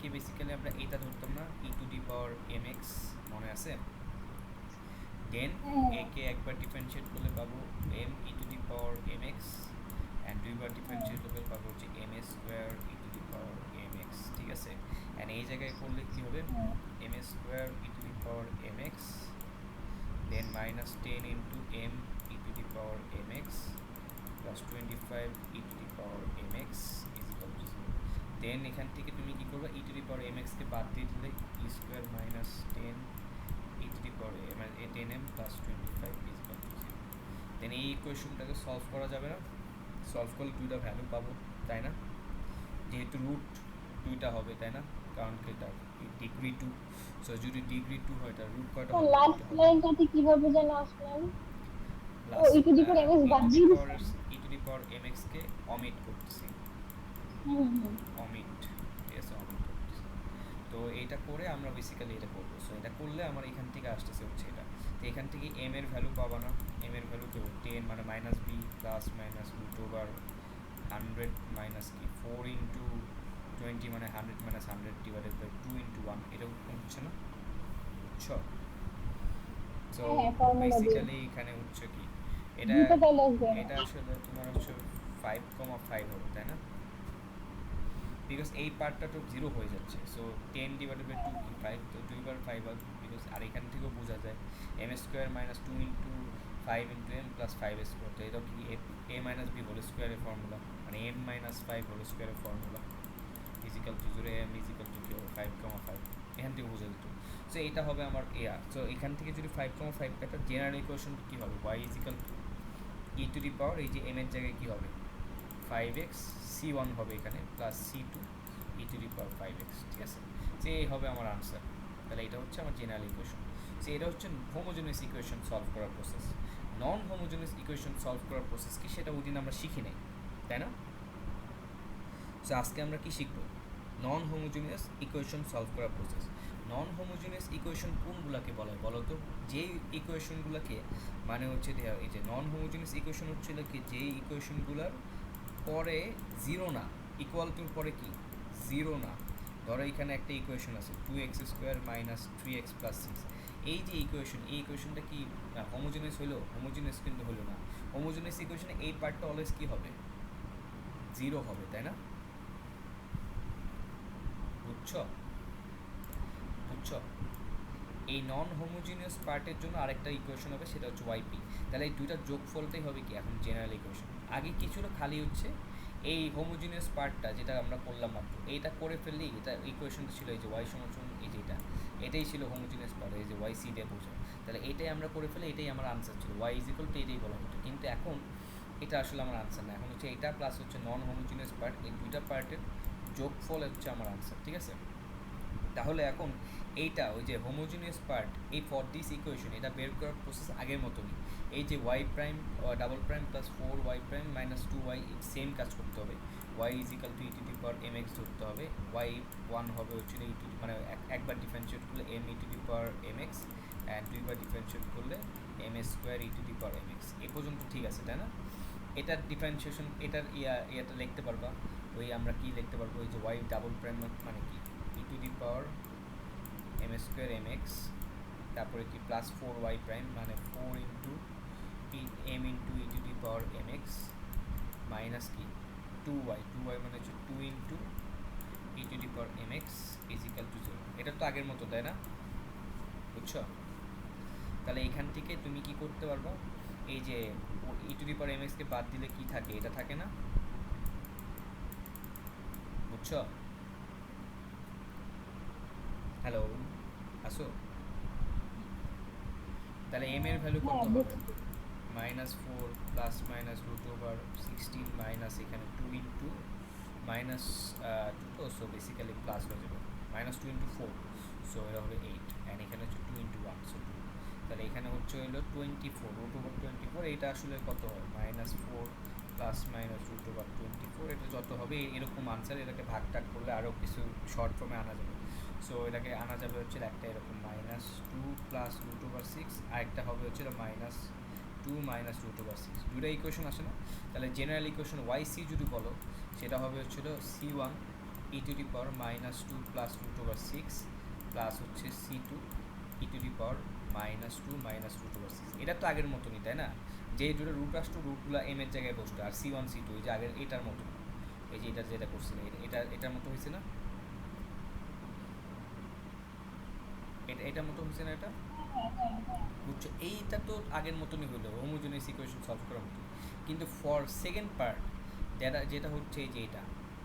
কে basically আমরা এইটা ধরতাম না, e to the power m x, মনে আছে? দেন এ কে একবার ডিফারেন্সিয়েট করলে পাবো m e to the power m x, and দুইবার ডিফারেন্সিয়েট করলে পাবো হচ্ছে m a square e to the power m x, ঠিক আছে? অ্যান্ড এই জায়গায় করলে কী হবে, m a square e to the power m x, then minus 10 into m e to the power m x plus 25 e to the power m x is equal to 0। Then এখান থেকে তুমি কী করবে, ই to the power m এক্সকে বাদ দিয়ে দিলে e square minus 10 e to the power ten m plus 25 is equal to 0। Then এই ইকুয়েশনটাকে সলভ করা যাবে না, সলভ করলে দুইটা ভ্যালু পাবো, তাই না? যেহেতু রুট দুইটা হবে, তাই না? কারণ এটা ডিগ্রি 2, সো যদি ডিগ্রি 2 হয় তার রুট কয়টা হবে? লাস্ট লাইনটাতে কিভাবে যেন আসলেন? ও last e to the power m x e বাদ টু দি দিয়ে পাওয়ার দিছেন। E to the power m এক্সকে অমিট করতেছি, হুম। অমিট, ঠিক আছে, অমিট করতেছি। তো এইটা করে আমরা বেসিক্যালি এটা করবো। সো এটা করলে আমার এখান থেকে আসতেছে হচ্ছে এটা, তো এখান থেকে এম এর ভ্যালু পাবা না, এম এর ভ্যালু কেউ 10 মানে minus b plus minus root over 100 minus কি 4 ইন্টু 20 মানে 100 মাইনাস 100 ডিভাইডেড বাই 2 ইন্টু 1, এটা হচ্ছে না, বুঝছো? সো হ্যাঁ, ফর্মুলা দিয়ে বেসিক্যালি এখানে হচ্ছে কি, এটা দুটো তাহলে আসবে না। এটা আসলে তোমার হচ্ছে 5,5 হবে, তাই না? বিকজ এই পার্টটা তো জিরো হয়ে যাচ্ছে, সো 10 ডিভাইডেড বাই 2 কি 5, তো 2/5 হবে, বিকজ আর এখান থেকেও বোঝা যায় m square minus 2 into 5 into m plus 5 square, তো এটা কি এ মাইনাস বি হোল স্কোয়ারের ফর্মুলা, মানে এম মাইনাস 5 হোল স্কোয়ারের formula equal to 0, m is equal to কি হবে 5,5, এখান থেকে বোঝা যেত। সো এটা হবে আমার এয়ার, সো এখান থেকে যদি 5,5 একটা জেনারেল ইকুয়েশন কী হবে, y is equal to e to the power এই যে এম এর জায়গায় কী হবে 5x c1 হবে এখানে plus c2 E to the power 5x, ঠিক আছে? যে এই হবে আমার আনসার। তাহলে এটা হচ্ছে আমার জেনারেল ইকুয়েশন। সো এটা হচ্ছে হোমোজেনিয়াস ইকুয়েশন সলভ করার process. Non homogeneous equation solve করার প্রসেস কি সেটা ওই দিন আমরা শিখি নাই, তাই না? সো আজকে আমরা কি শিখবো, নন হোমোজেনিয়াস ইকুয়েশন সলভ করার প্রসেস। নন হোমোজেনিয়াস ইকুয়েশন কোনগুলোকে বলা হয় বলো তো? যেই ইকুয়েশনগুলোকে মানে হচ্ছে এই যে নন হোমোজেনিয়াস ইকুয়েশন হচ্ছে কি, যেই ইকুয়েশনগুলোর পরে জিরো না, ইকুয়াল টুর পরে কি জিরো না। ধরো এখানে একটা ইকুয়েশন আছে 2x² মাইনাস 3x প্লাস 6, এই যে ইকুয়েশন, এই ইকুয়েশনটা কি হোমোজেনিয়াস হলো? হোমোজেনিয়াস কিন্তু হলো না। হোমোজেনিয়াস ইকুয়েশনে এই পার্টটা অলওয়েজ কী হবে, জিরো হবে, তাই না? বুঝছো? বুঝছো? এই নন হোমোজিনিয়াস পার্টের জন্য আরেকটা ইকুয়েশন হবে, সেটা হচ্ছে ওয়াইপি। তাহলে এই দুইটার যোগফলটাই হবে কি এখন জেনারেল ইকুয়েশন। আগে কিছুটা খালি হচ্ছে এই হোমোজিনিয়াস পার্টটা যেটা আমরা করলাম মাত্র, এইটা করে ফেললেই এটা ইকুয়েশনটা ছিল এই যে ওয়াই সমান এই যে এটাই ছিল হোমোজিনিয়াস পার্ট, এই যে ওয়াই সি দিয়ে বোঝা। তাহলে এটাই আমরা করে ফেলে, এটাই আমার আনসার ছিল, ওয়াই ইজ ইকুয়াল টু এটাই বলা হতো। কিন্তু এখন এটা আসলে আমার আনসার না, এখন হচ্ছে এটা প্লাস হচ্ছে নন হোমোজিনিয়াস পার্ট, এই দুইটা পার্টের যোগফল হচ্ছে আমার আনসার, ঠিক আছে? তাহলে এখন এইটা ওই যে হোমোজিনিয়াস পার্ট, এই ফর দিস ইকুয়েশন এটা বের করার প্রসেস আগের মতনই। এই যে y prime double prime plus 4y prime minus 2y same কাজ করতে হবে। Y is equal to e to the power m x ধরতে হবে, ওয়াই ওয়ান হবে হচ্ছে ই টু মানে একবার ডিফারেন্সিয়েট করলে m e to the power m x, and দুইবার ডিফারেন্সিয়েট করলে m a square e to the power m x. এ পর্যন্ত ঠিক আছে, তাই না? এটার ডিফারেন্সিয়েশন এটার ইয়াটা লিখতে পারবা, ওই আমরা কি লিখতে পারবো, ওই যে ওয়াই ডাবল প্রাইম মানে কি e to the power m square m x, তারপরে কি প্লাস 4y প্রাইম মানে 4 into m into e to the power m x minus কি 2y মানে হচ্ছে 2 into e to the power m x is equal to 0। এটা তো আগের মতো, তাই না? বুঝছো? তাহলে এখান থেকে তুমি কি করতে পারবা, এই যে ই টু দি পাওয়ার এম এক্সকে বাদ দিলে কি থাকে, এটা থাকে না? বুঝছো? হ্যালো, আসো? তাহলে এম এর ভ্যালু কত হ্যাঁ, হবে, বুঝছি। -4 plus minus root over 16 minus এখানে 2 ইন্টু মাইনাস 2, তো সো বেসিক্যালি প্লাস হয়ে যাবে -2 ইন্টু 4, সো এটা হবে 8, অ্যান্ড এখানে হচ্ছে 2 ইন্টু 1, সো 2। তাহলে এখানে হচ্ছে হলো 24 রুট ওভার 24, এইটা আসলে কত হয় -4 প্লাস মাইনাস রুট ওভার 24, এটা যত হবে এরকম আনসার। এটাকে ভাগ টাগ করলে আরও কিছু শর্ট ফর্মে আনা যাবে। সো এটাকে আনা যাবে হচ্ছে একটা এরকম -2 প্লাস রুট ওভার 6, আরেকটা হবে হচ্ছে -2 মাইনাস রুট ওভার 6, দুইটা ইকুয়েশন আসে না? তাহলে জেনারেল ইকুয়েশন ওয়াই সি যদি বলো, সেটা হবে হচ্ছিল c1 e to the power minus two plus root over six plus হচ্ছে c two e to the power minus two minus root over six. এটা তো আগের মতনই, তাই না? যে দুটো রুট আসতো রুটগুলো এম এর জায়গায় বসতো, আর সি ওয়ান সি টু এই যে আগের এটার মতো, এই যে এটা যেটা করছিল এটার মতো হয়েছে না? এটার মতো হয়েছে না এটা? বুঝছো, এইটা তো আগের মতনই হলো, হোমোজেনিয়াস ইকুয়েশন সলভ করার মতো। কিন্তু ফর সেকেন্ড পার্ট যেটা হচ্ছে এই যে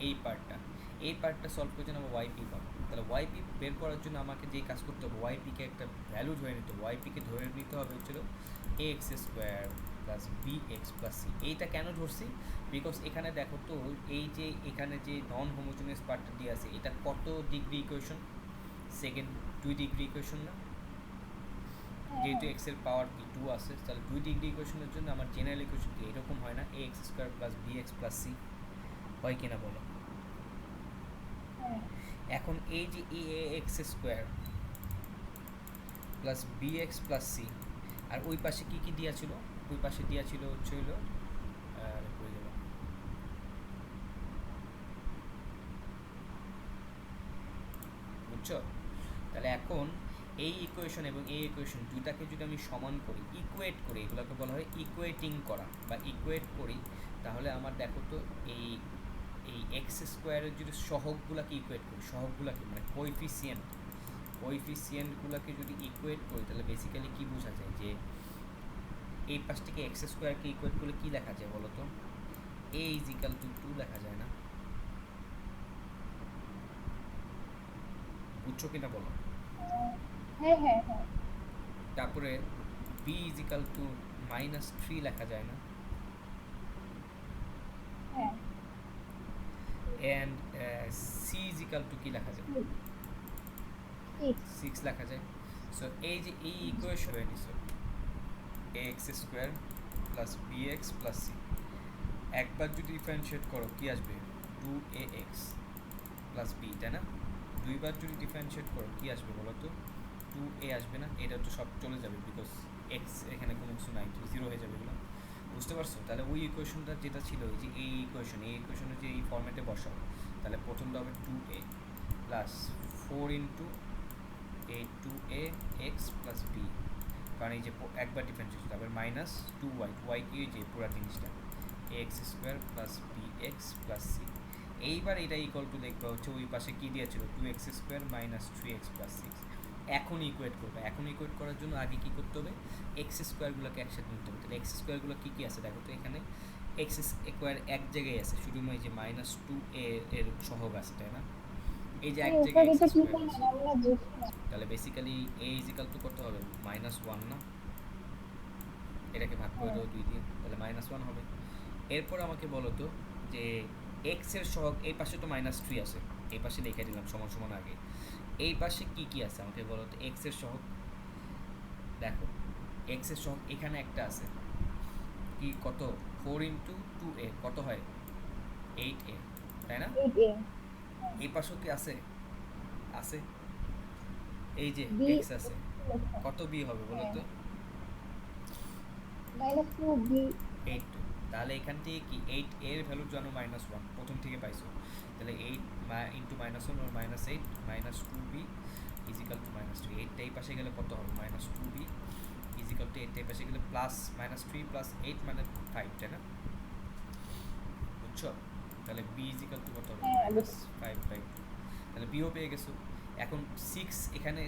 এই পার্টটা সলভ করার জন্য আমরা ওয়াইপি পাবো। তাহলে ওয়াইপি বের করার জন্য আমাকে যেই কাজ করতে হবে, ওয়াইপিকে একটা ভ্যালু ধরে নিতে হবে। ওয়াইপিকে ধরে নিতে হবে হচ্ছিল a x square plus b x plus c. এইটা কেন ধরছি? বিকজ এখানে দেখো তো, এই যে এখানে যে নন হোমোজেনিয়াস পার্টটা দিয়ে আছে, এটা কত degree equation? Second 2 degree equation না? যেহেতু এক্স এর পাওয়ার কি 2 আছে, তাহলে 2 ডিগ্রি ইকুয়েশনের জন্য আমার জেনারেল ইকুয়েশন কি এরকম হয় না? A x square plus b x plus c হয় কিনা বলো? এখন এই যে a x square plus b x plus c, আর ওই পাশে কী কী দেওয়া ছিল? ওই পাশে দেওয়া ছিল হচ্ছে হলো কই গেল, বুঝছো? তাহলে এখন এই ইকুয়েশন এবং এই ইকুয়েশন দুটাকে যদি আমি সমান করি, ইকুয়েট করি, এগুলোকে বলা হয় ইকুয়েটিং করা বা ইকুয়েট করি, তাহলে আমার দেখো তো এই এই এক্স স্কোয়ারের যদি সহগগুলোকে ইকুয়েট করি, সহগগুলোকে মানে কোএফিসিয়েন্টগুলোকে যদি ইকুয়েট করি, তাহলে বেসিক্যালি কী বোঝা যায় যে এই পাশটিকে এক্স স্কোয়ারকে ইকুয়েট করলে কী লেখা যায় বলো তো? এ ইজ ইকাল টু 2 লেখা যায় না? বুঝছো কিনা বলো? হ্যাঁ। তারপরে b is equal to minus 3 লেখা যায় না? And c is equal to কী লেখা যায়? 6 লেখা যায়। সো এই যে এই ইকুয়েশন হয়ে নিছো a x square plus b x plus c, একবার যদি ডিফারেন্সিয়েট করো কি আসবে? 2ax প্লাস বি, তাই না? দুইবার যদি ডিফারেন্সিয়েট করো কি আসবে বলো তো? 2a আসবে না? এটা তো সব চলে যাবে, বিকজ এক্স এখানে কোনো কিছু নাই, তো জিরো হয়ে যাবে এগুলো। বুঝতে পারছো? তাহলে ওই ইকুয়েশনটা যেটা ছিল, এই যে এই ইকুয়েশনে যে এই ফর্মেটে বসাও, তাহলে প্রথমটা হবে 2a প্লাস 4 ইন্টু এ 2a এক্স প্লাস বি, কারণ এই যে একবার ডিফারেন্সিয়েট, তারপর মাইনাস 2y কি যে পুরো জিনিসটা x square plus b x plus c. এইবার এটা ইকুয়াল টু দেখবা হচ্ছে ওই পাশে কী দিয়েছিল 2x square minus 3x plus 6। এখন ইকুয়েট করবে, এখন ইকুয়েট করার জন্য আগে কী করতে হবে? এক্স স্কোয়ারগুলোকে একসাথে নিতে হবে। তাহলে এক্স স্কোয়ারগুলো কী কী আছে দেখো তো, এখানে এক্স স্কোয়ার এক জায়গায় আছে, শুধু এই যে মাইনাস 2a এর সহগ আছে, তাই না? এই যে এক জায়গায় এক্স স্কোয়ার আছে, তাহলে basically A is equal two কত হবে? -1 না? এটাকে ভাগ করে দেবো 2 দিয়ে, তাহলে -1 হবে। এরপর আমাকে বলো তো যে এক্স এর সহগ, এই পাশে তো -3 আছে, এই পাশে লিখে দিলাম সমান সমান আগে। এই পাশে কি কি আছে আমাকে বলো তো? এক্স এর সহগ দেখো, এক্স এর সহগ এখানে একটা আছে, কি কত? 4 ইন্টু 2a কত হয়? 8a, তাই না? এই পাশেও কি আছে? আছে, এই যে এক্স আছে, কত বি হবে বলো তো? 8, তাহলে এখান থেকে কি 8 এর ভ্যালু জানো -1 প্রথম থেকে পাইছো, তাহলে 8 ইন্টু -1 আর -8 -2b ইজ ইকাল টু -3। 8টা এই পাশে গেলে কত হবে? -2b ইজ ইকাল টু 8টা এই পাশে গেলে প্লাস -3 প্লাস 8 মানে 5, তাই না? বুঝছো? তাহলে b ইজ ইকাল টু কত হবে? -5/2। তাহলে বিও পেয়ে গেছো। এখন 6 এখানে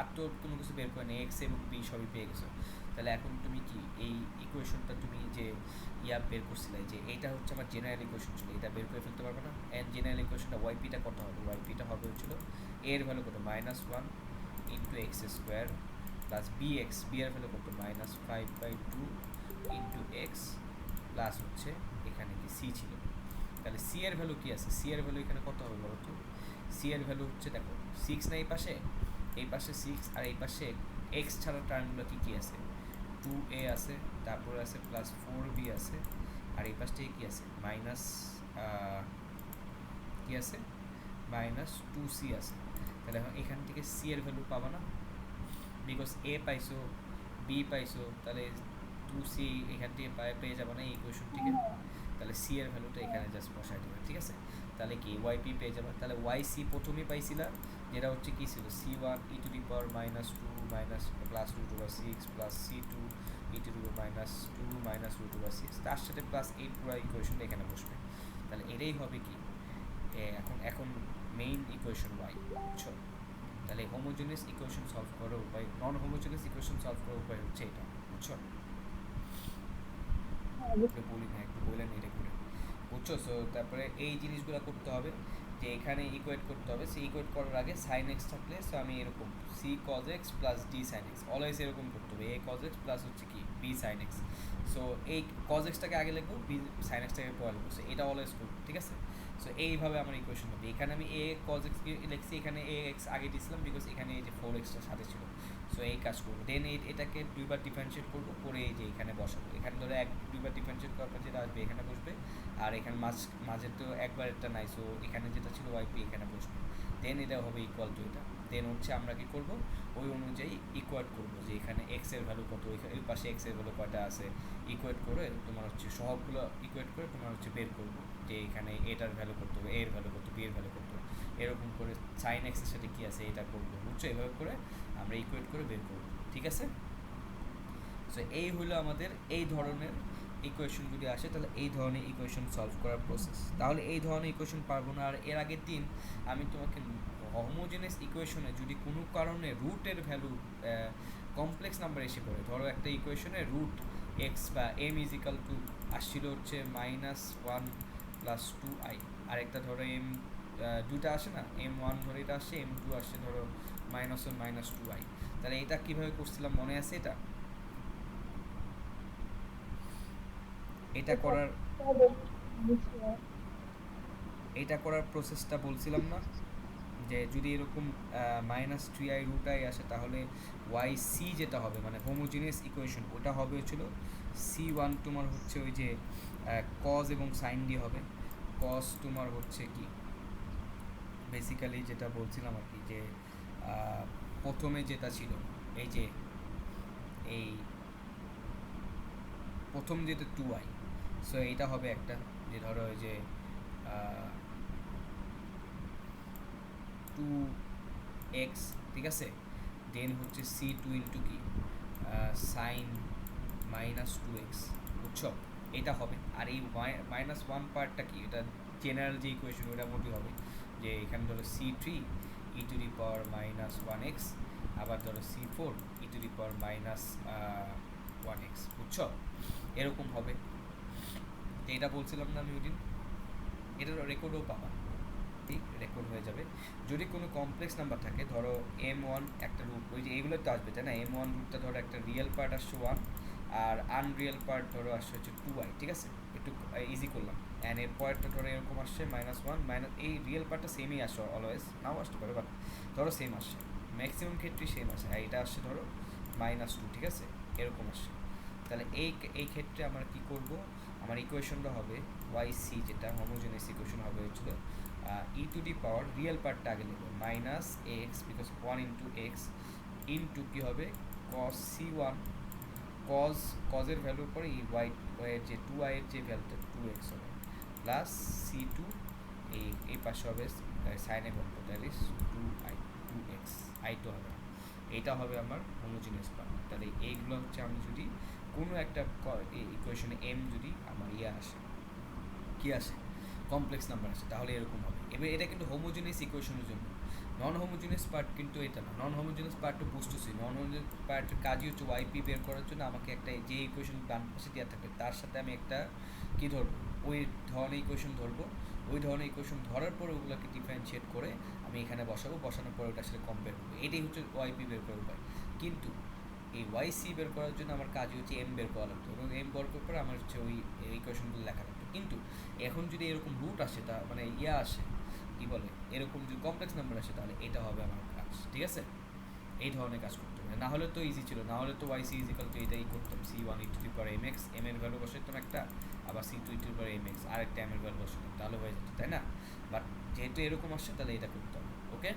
আর তো কোনো কিছু বের করে নেই, এক্স এবং বি সবই পেয়ে গেছো। তাহলে এখন তুমি কি এই ইকুয়েশনটা তুমি যে বের করছিলে, যে এইটা হচ্ছে আমার জেনারেল ইকুয়েশন ছিল, এটা বের করে ফেলতে পারবে না? এন্ড জেনারেল ইকুয়েশনটা ওয়াইপিটা কত হবে? ওয়াইপিটা হবে হচ্ছিল এর ভ্যালু কত? -1 into x square plus b এর ভ্যালু কত? -5/2 ইন্টু এক্স প্লাস হচ্ছে এখানে কি সি ছিল, তাহলে সি এর ভ্যালু কি আছে? সি এর ভ্যালু এখানে কত হবে বলো তো? সি এর ভ্যালু হচ্ছে দেখো 6 না, এই পাশে 6 আর এই পাশে এক্স ছাড়া টার্মগুলো কী কী আছে? 2a আছে, তারপরে আছে প্লাস 4b আছে, আর এই পাশটায় কী আছে? মাইনাস কী আছে? -2c আছে। তাহলে এখন এখান থেকে সি এর ভ্যালু পাবা না, বিকজ এ পাইছো, বি পাইছো, তাহলে 2c এখান থেকে পেয়ে যাবো না এই ইকুয়েশন থেকে। তাহলে সি এর ভ্যালুটা এখানে জাস্ট বসাই দেবে, ঠিক আছে? তাহলে কি ওয়াইপি পেয়ে যাবে। তাহলে ওয়াই সি প্রথমেই পাইছিলাম, যেটা হচ্ছে কী ছিল, c one e to the power minus two minus plus root over six plus c two e to the power minus two minus root over six, তার সাথে প্লাস এইট পুরো ইকুয়েশনটা এখানে বসবে। তাহলে এটাই হবে কি এখন এখন মেইন ইকুয়েশন ওয়াই, বুঝছো? তাহলে হোমোজেনিয়াস ইকুয়েশন সলভ করার উপায়, নন হোমোজেনিয়াস ইকুয়েশন সলভ করার উপায় হচ্ছে এটা, বুঝছো? একটু বলি না, একটু বলে নিই এটা করে, বুঝছো? সো তারপরে এই জিনিসগুলো করতে হবে, যে এখানে ইকুয়েট করতে হবে। সে ইকুয়েট করার আগে সাইন এক্স থাকলে, সো আমি এরকম c cos x plus d sine x, always এরকম করতে হবে, এ কজ এক্স প্লাস হচ্ছে কি বি সাইন এক্স। সো এই কজ এক্সটাকে আগে লিখবো, বি সাইন এক্সটাকে পরে লিখবো, সো এটা অলওয়েজ করবো, ঠিক আছে? সো এইভাবে আমার ইকুয়েশন হবে। এখানে আমি এ কজ এক্স লিখছি, এখানে এ এক্স আগে দিয়েছিলাম বিকজ এখানে এই যে ফোর এক্সটার সাথে ছিল। সো এই কাজ করবো, দেন এটাকে দুইবার ডিফারেন্সিয়েট করবো, করে এই যে এখানে বসাবো। এখানে ধরো দুইবার ডিফারেন্সিয়েট করার পর যেটা আসবে এখানে বসবে, আর এখানে মাঝে তো একবার একটা নাই, সো এখানে যেটা ছিল ওয়াইপি এখানে বসবে। দেন এটা হবে ইকুয়াল টু এটা। দেন হচ্ছে আমরা কি করব, ওই অনুযায়ী ইকুয়েট করবো, যে এখানে এক্স এর ভ্যালু কত, এই পাশে এক্স এর ভ্যালু কয়টা আছে, ইকুয়েট করে তোমার হচ্ছে সবগুলো ইকুয়েট করে তোমার হচ্ছে বের করবো, যে এখানে এটার ভ্যালু কত, এ এর ভ্যালু কত, বি এর ভ্যালু কত, এরকম করে সাইন এক্সের সাথে কী আছে এটা করবো, বুঝছো? এভাবে করে আমরা ইকুয়েট করে বের করবো, ঠিক আছে? সো এই হলো আমাদের এই ধরনের ইকুয়েশন যদি আসে, তাহলে এই ধরনের ইকুয়েশন সলভ করার প্রসেস। তাহলে এই ধরনের ইকুয়েশন পারবো না। আর এর আগের দিন আমি তোমাকে হোমোজেনাস ইকুয়েশনে যদি কোনো কারণে রুটের ভ্যালু কমপ্লেক্স নাম্বার এসে পড়ে, ধরো একটা ইকুয়েশনে রুট এক্স বা এম ইজিক্যাল টু আসছিল হচ্ছে minus one plus two i, আর একটা ধরো এম দুটা আসে না, এম ওয়ান ধরো এটা আসছে, এম টু আসছে ধরো minus one minus two i. তাহলে এটা কীভাবে করছিলাম মনে আছে? এটা করার প্রসেসটা বলছিলাম না, যে যদি এরকম minus three i root i আসে, তাহলে ওয়াই সি যেটা হবে মানে হোমোজিনিয়াস ইকুয়েশন, ওটা হবে হচ্ছিল সি ওয়ান তোমার হচ্ছে ওই যে কজ এবং সাইন দিয়ে হবে। কজ তোমার হচ্ছে কি বেসিক্যালি যেটা বলছিলাম আর কি, যে প্রথমে যেটা ছিল এই যে এই প্রথম যেটা টু আই, সো এইটা হবে একটা, যে ধরো ওই যে টু এক্স, ঠিক আছে? দেন হচ্ছে সি টু ইন্টু কি সাইন মাইনাস টু এক্স, বুঝছো? এটা হবে। আর এই মাইনাস ওয়ান পার্টটা কি, এটা জেনারেল যে ইকুয়েশন ওটা মোটি হবে, যে এখানে ধরো c three e to the power minus one x, আবার ধরো c four e to the power minus one x, বুঝছো? এরকম হবে। এটা বলছিলাম না আমি ওই দিন, এটার রেকর্ডও পাবা, ঠিক রেকর্ড হয়ে যাবে। যদি কোনো কমপ্লেক্স নাম্বার থাকে, ধরো এম ওয়ান একটা রুট, ওই যে এইগুলো তো আসবে তাই না, এম ওয়ান রুটটা ধরো একটা রিয়েল পার্ট আসছে ওয়ান, আর আনরিয়েল পার্ট ধরো আসছে হচ্ছে টু আই, ঠিক আছে? একটু ইজি করলাম। অ্যান্ড এর পয়েন্টটা ধরো এরকম আসছে মাইনাস ওয়ান মাইনাস, এই রিয়েল পার্টটা সেমই আসছে অলওয়েজ, নাও আসতে পারে, বাট ধরো সেম আসছে, ম্যাক্সিমাম ক্ষেত্রেই সেম আসে। আর এটা আসছে ধরো মাইনাস টু, ঠিক আছে? এরকম আসছে। তাহলে এই ক্ষেত্রে আমরা কী করবো, আমার ইকুয়েশনটা হবে ওয়াই সি, যেটা হোমোজেনিয়াস ইকুয়েশন হবে হচ্ছিল ই টু দি পাওয়ার রিয়েল পার্টটা আগে নেব minus x, because one into x into কী হবে কস সি ওয়ান, কজের ভ্যালুর পরে এই ওয়াইয়ের যে টু আইয়ের যে ভ্যালুটা টু এক্স হবে, প্লাস সি টু এই পাশে হবে সাইনের ভ্যালুটা, that is two i, two x, i two হবে, এইটা হবে আমার হোমোজিনিয়াস পার্ট। তাহলে এইগুলো হচ্ছে আমি যদি কোনো একটা ইকুয়েশনে এম যদি আমার আসে, কী আসে, কমপ্লেক্স নাম্বার আসে, তাহলে এরকম হবে। এবার এটা কিন্তু হোমোজিনিয়াস ইকুয়েশনের জন্য, নন হোমোজিনিয়াস পার্ট কিন্তু এটা না। নন হোমোজিনিয়াস পার্টটা বুঝতেছি, নন হোমোজিনিয়াস পার্টের কাজই হচ্ছে ওয়াইপি বের করার জন্য আমাকে একটা যে ইকুয়েশন ডান পাশে দেওয়া থাকবে তার সাথে আমি একটা কী ধরবো, ওই ধরনের ইকুয়েশন ধরবো, ওই ধরনের ইকুয়েশন ধরার পরে ওগুলোকে ডিফারেন্সিয়েট করে আমি এখানে বসাবো, বসানোর পরে ওটার সাথে কম্পেয়ার করবো। এটাই হচ্ছে ওয়াইপি বের করার উপায়। কিন্তু এই ওয়াই সি বের করার জন্য আমার কাজ হচ্ছে এম বের করা লাগতো, এবং এম বের করার পরে আমার হচ্ছে ওই ইকুয়েশনগুলো লেখা লাগতো। কিন্তু এখন যদি এরকম রুট আসে, তা মানে আসে কী বলে, এরকম যদি কমপ্লেক্স নাম্বার আসে, তাহলে এটা হবে আমার কাজ, ঠিক আছে? এই ধরনের কাজ করতে হবে, না হলে তো ইজি ছিল, না হলে তো ওয়াই সি ইজিক্যাল তো এটাই করতাম, c one e to the power m x, m এর ভ্যালু বসাইতাম একটা, আবার c two e to the power m x আরেকটা এম এর ভ্যালু বসাতাম, তাহলে হয়ে যেত, তাই না? বাট যেহেতু এরকম আসছে, তাহলে এটা করতে হবে, ওকে?